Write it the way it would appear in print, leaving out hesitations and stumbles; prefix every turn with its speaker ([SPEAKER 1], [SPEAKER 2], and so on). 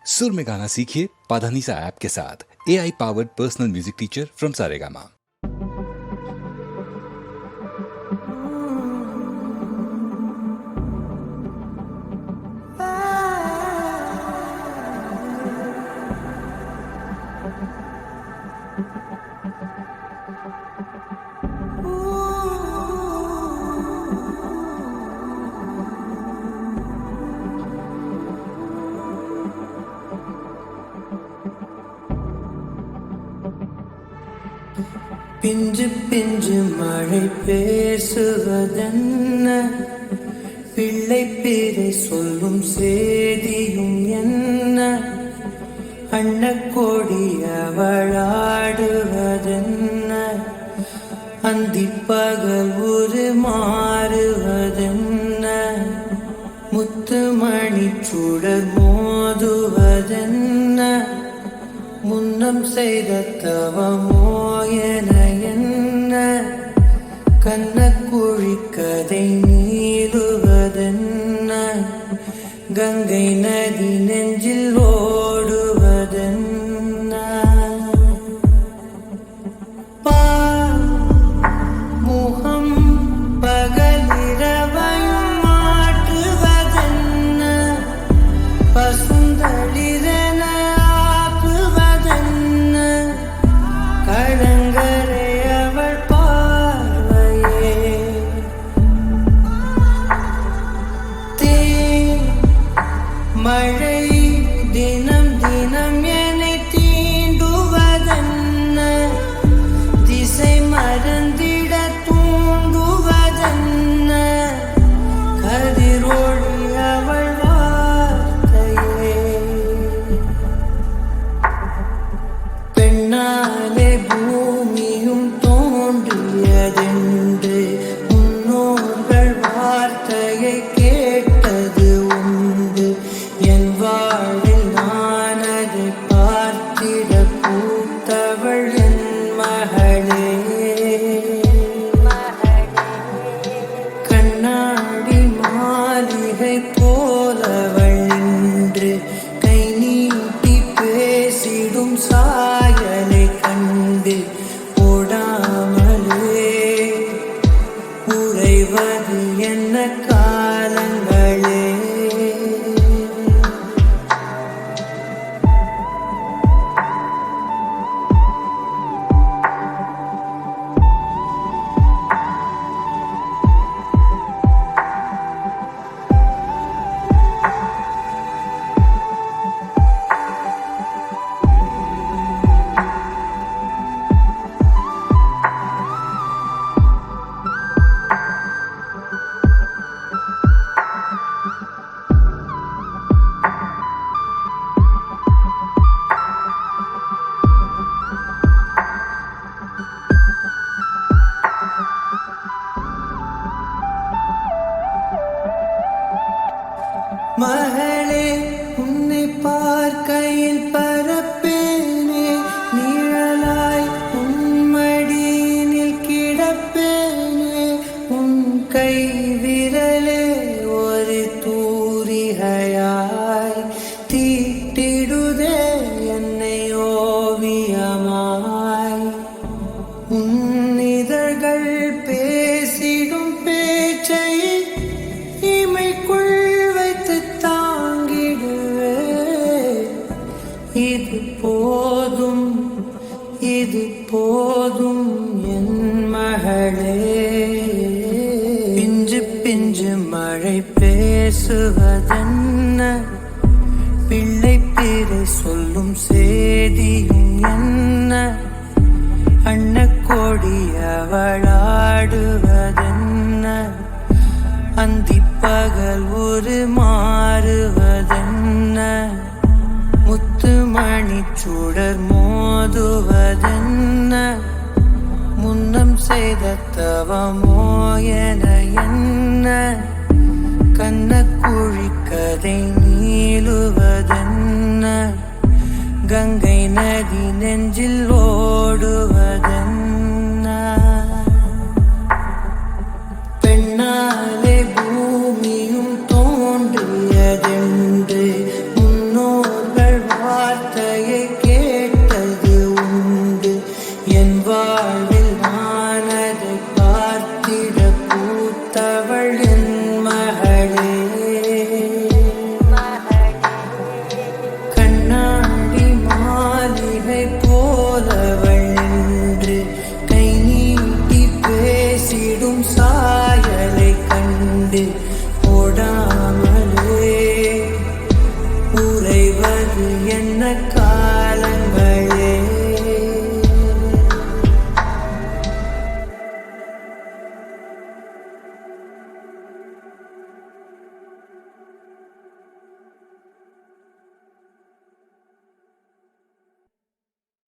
[SPEAKER 1] सुर में गाना सीखिए पाधानीसा ऐप के साथ। AI powered personal music teacher from Saregama.
[SPEAKER 2] பிஞ்சு பிஞ்சு மழை பேசுவதென்ன, பிள்ளை பேரை சொல்லும் சேதியும் என்ன, அன்னக்கோடி அவளாடுவதென்ன, அந்திப்பகல் ஒரு மாறுவதென்ன, முத்துமணி சுடர் மோதுவதென்ன, முன்னம் செய்த தவமோ என என்ன, கண்ணக்குழி கதை நீளுவதென்ன, கங்கை நதி நெஞ்சில் ஓடுவதென்ன, முகம் பகலிரவையும் மாற்றுவதென்ன, பசுந்தளிரென ஆக்குவதென்ன, கடங்கரை அவள் பார்வையே, மழை தினம் தினம் என்னை தீண்டுவதென்ன, திசை மறந்திட தூண்டுவதென்ன, கதிரொளி அவள் வார்த்தையே, பெண்ணாலே பூமியும் தோன்றியதென்று முன்னோர்கள் வார்த்தையை கேட்டது உண்டு, என் வாழ்வில் நான் அதை பார்த்திட பூத்தவள் என் மகளே, கண்ணாடி மாளிகை போலவள் இன்று கை நீட்டி பேசிடும் சாயலை கண்டு போடாமலே உறைவது என்ன காலங்களே, மகளே உன்னை பார்க்கையில் பரப்பேனே, நிழலாய் உன் மடியினில் கிடப்பேனே, உன் கை விரலே ஒரு தூரிகையாய் தீட்டிடுதே என்னை ஓவியமாய், உன் இதழ்கள் பேசிடும் பேச்சை இமைக்குள் தாங்கிடுவே, இது போதும் இது போதும் என் மகளே, பிஞ்சு பிஞ்சு மழை பேசுவதென்ன, பிள்ளை பேரை சொல்லும் சேதியும் என்ன, அன்னக்கோடி அவளாடுவதென்ன, அந்திப்பகல் ஒரு மாறுவதென்ன, முத்துமணி சுடர் மோதுவதென்ன, முன்னம் செய்த தவமோ என என்ன, கண்ணக்குழி கதை நீளுவதென்ன, கங்கை நதி நெஞ்சில்